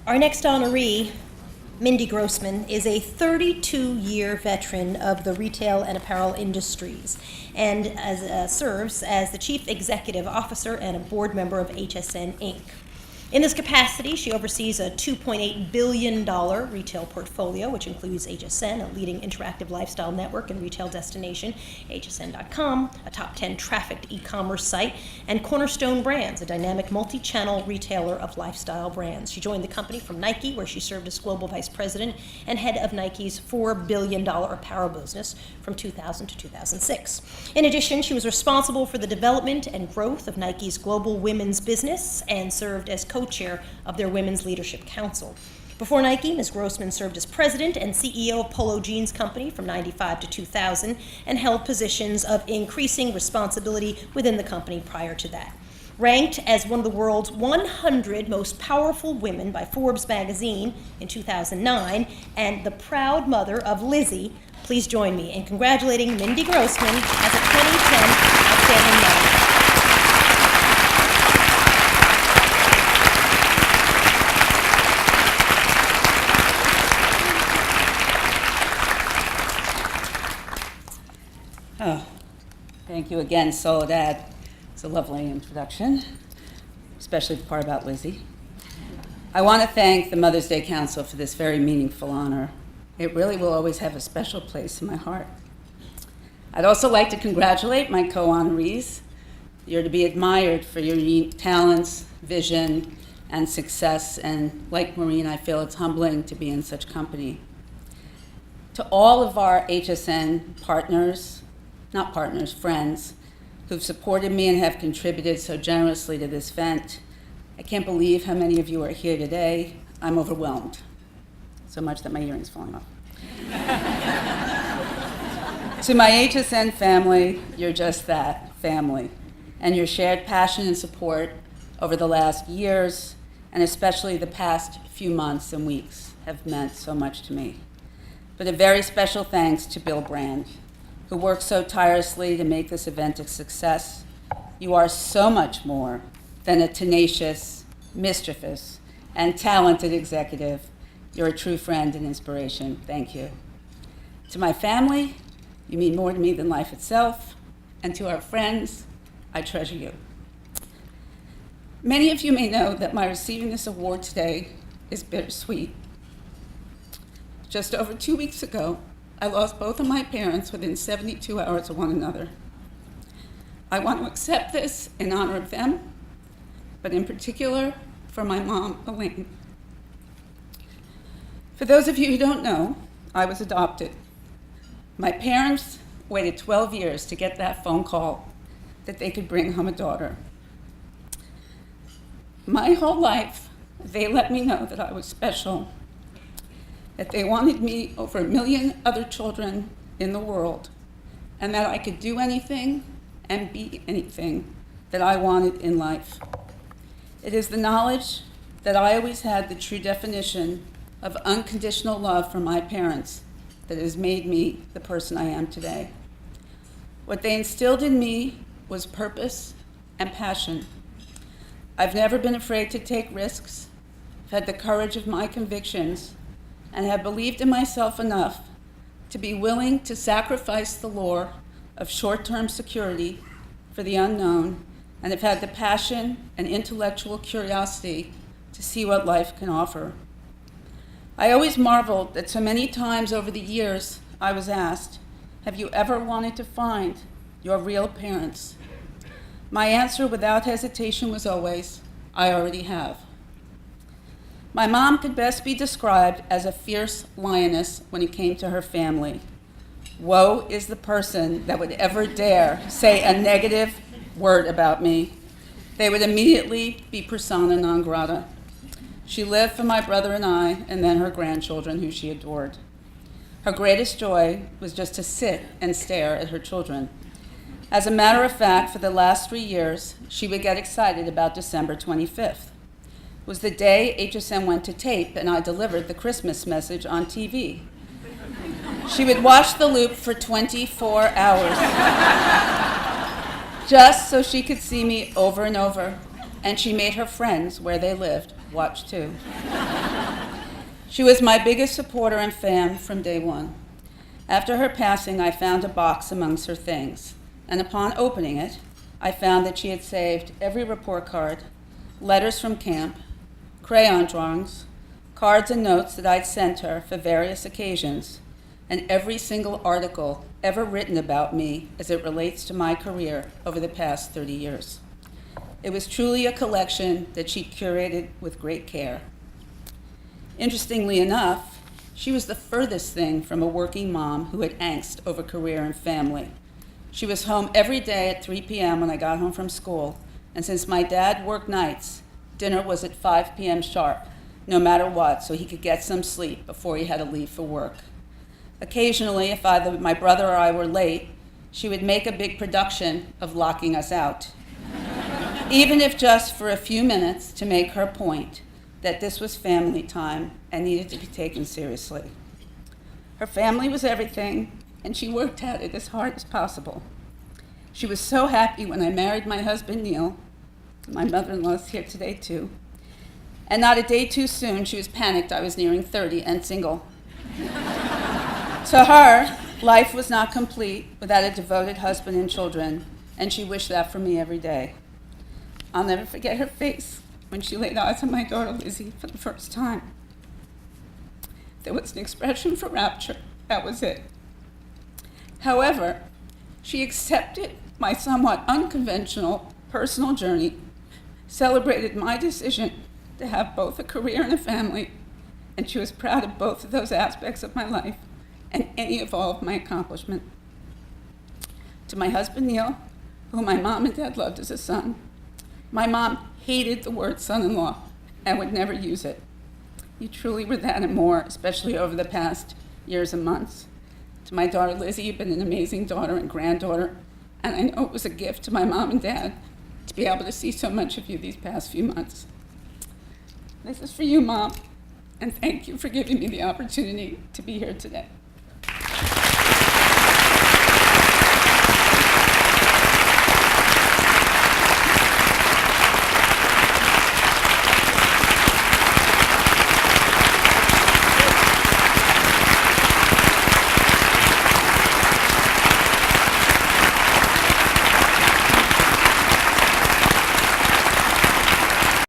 Our next honoree, Mindy Grossman, is a 32-year veteran of the retail and apparel industries and serves as the Chief Executive Officer and a board member of HSN Inc. In this capacity, she oversees a $2.8 billion retail portfolio, which includes HSN, a leading interactive lifestyle network and retail destination, hsn.com, a top 10 trafficked e-commerce site, and Cornerstone Brands, a dynamic multi-channel retailer of lifestyle brands. She joined the company from Nike, where she served as global vice president and head of Nike's $4 billion apparel business from 2000 to 2006. In addition, she was responsible for the development and growth of Nike's global women's business and served as co-chair of their Women's Leadership Council. Before Nike, Ms. Grossman served as president and CEO of Polo Jeans Company from 95 to 2000 and held positions of increasing responsibility within the company prior to that. Ranked as one of the world's 100 most powerful women by Forbes magazine in 2009 and the proud mother of Lizzie, please join me in congratulating Mindy Grossman as a 2010 Outstanding Mother. Oh, thank you again, Soledad. It's a lovely introduction, especially the part about Lizzie. I want to thank the Mother's Day Council for this very meaningful honor. It really will always have a special place in my heart. I'd also like to congratulate my co-honorees. You're to be admired for your unique talents, vision, and success, and like Maureen, I feel it's humbling to be in such company. To all of our HSN friends, who've supported me and have contributed so generously to this event. I can't believe how many of you are here today. I'm overwhelmed, so much that my earring's falling off. To my HSN family, you're just that, family, and your shared passion and support over the last years, and especially the past few months and weeks, have meant so much to me. But a very special thanks to Bill Brand, who worked so tirelessly to make this event a success. You are so much more than a tenacious, mischievous, and talented executive. You're a true friend and inspiration. Thank you. To my family, you mean more to me than life itself. And to our friends, I treasure you. Many of you may know that my receiving this award today is bittersweet. Just over 2 weeks ago, I lost both of my parents within 72 hours of one another. I want to accept this in honor of them, but in particular for my mom, Elaine. For those of you who don't know, I was adopted. My parents waited 12 years to get that phone call that they could bring home a daughter. My whole life, they let me know that I was special, that they wanted me over 1 million other children in the world, and that I could do anything and be anything that I wanted in life. It is the knowledge that I always had the true definition of unconditional love from my parents that has made me the person I am today. What they instilled in me was purpose and passion. I've never been afraid to take risks. I've had the courage of my convictions and have believed in myself enough to be willing to sacrifice the lure of short-term security for the unknown, and have had the passion and intellectual curiosity to see what life can offer. I always marveled that so many times over the years I was asked, have you ever wanted to find your real parents? My answer without hesitation was always, I already have. My mom could best be described as a fierce lioness when it came to her family. Woe is the person that would ever dare say a negative word about me. They would immediately be persona non grata. She lived for my brother and I, and then her grandchildren, who she adored. Her greatest joy was just to sit and stare at her children. As a matter of fact, for the last 3 years, she would get excited about December 25th. It was the day HSN went to tape and I delivered the Christmas message on TV. She would watch the loop for 24 hours, just so she could see me over and over, and she made her friends where they lived watch too. She was my biggest supporter and fan from day one. After her passing, I found a box amongst her things, and upon opening it, I found that she had saved every report card, letters from camp, crayon drawings, cards and notes that I'd sent her for various occasions, and every single article ever written about me as it relates to my career over the past 30 years. It was truly a collection that she curated with great care. Interestingly enough, she was the furthest thing from a working mom who had angst over career and family. She was home every day at 3 p.m. when I got home from school, and since my dad worked nights, dinner was at 5 p.m. sharp, no matter what, so he could get some sleep before he had to leave for work. Occasionally, if either my brother or I were late, she would make a big production of locking us out, even if just for a few minutes to make her point that this was family time and needed to be taken seriously. Her family was everything, and she worked at it as hard as possible. She was so happy when I married my husband, Neil. My mother-in-law's here today, too. And not a day too soon, she was panicked I was nearing 30 and single. To her, life was not complete without a devoted husband and children, and she wished that for me every day. I'll never forget her face when she laid eyes on my daughter Lizzie for the first time. There was an expression for rapture. That was it. However, she accepted my somewhat unconventional personal journey, celebrated my decision to have both a career and a family, and she was proud of both of those aspects of my life and any of all of my accomplishment. To my husband, Neil, whom my mom and dad loved as a son, my mom hated the word son-in-law and would never use it. You truly were that and more, especially over the past years and months. To my daughter Lizzie, you've been an amazing daughter and granddaughter, and I know it was a gift to my mom and dad to be able to see so much of you these past few months. This is for you, Mom, and thank you for giving me the opportunity to be here today.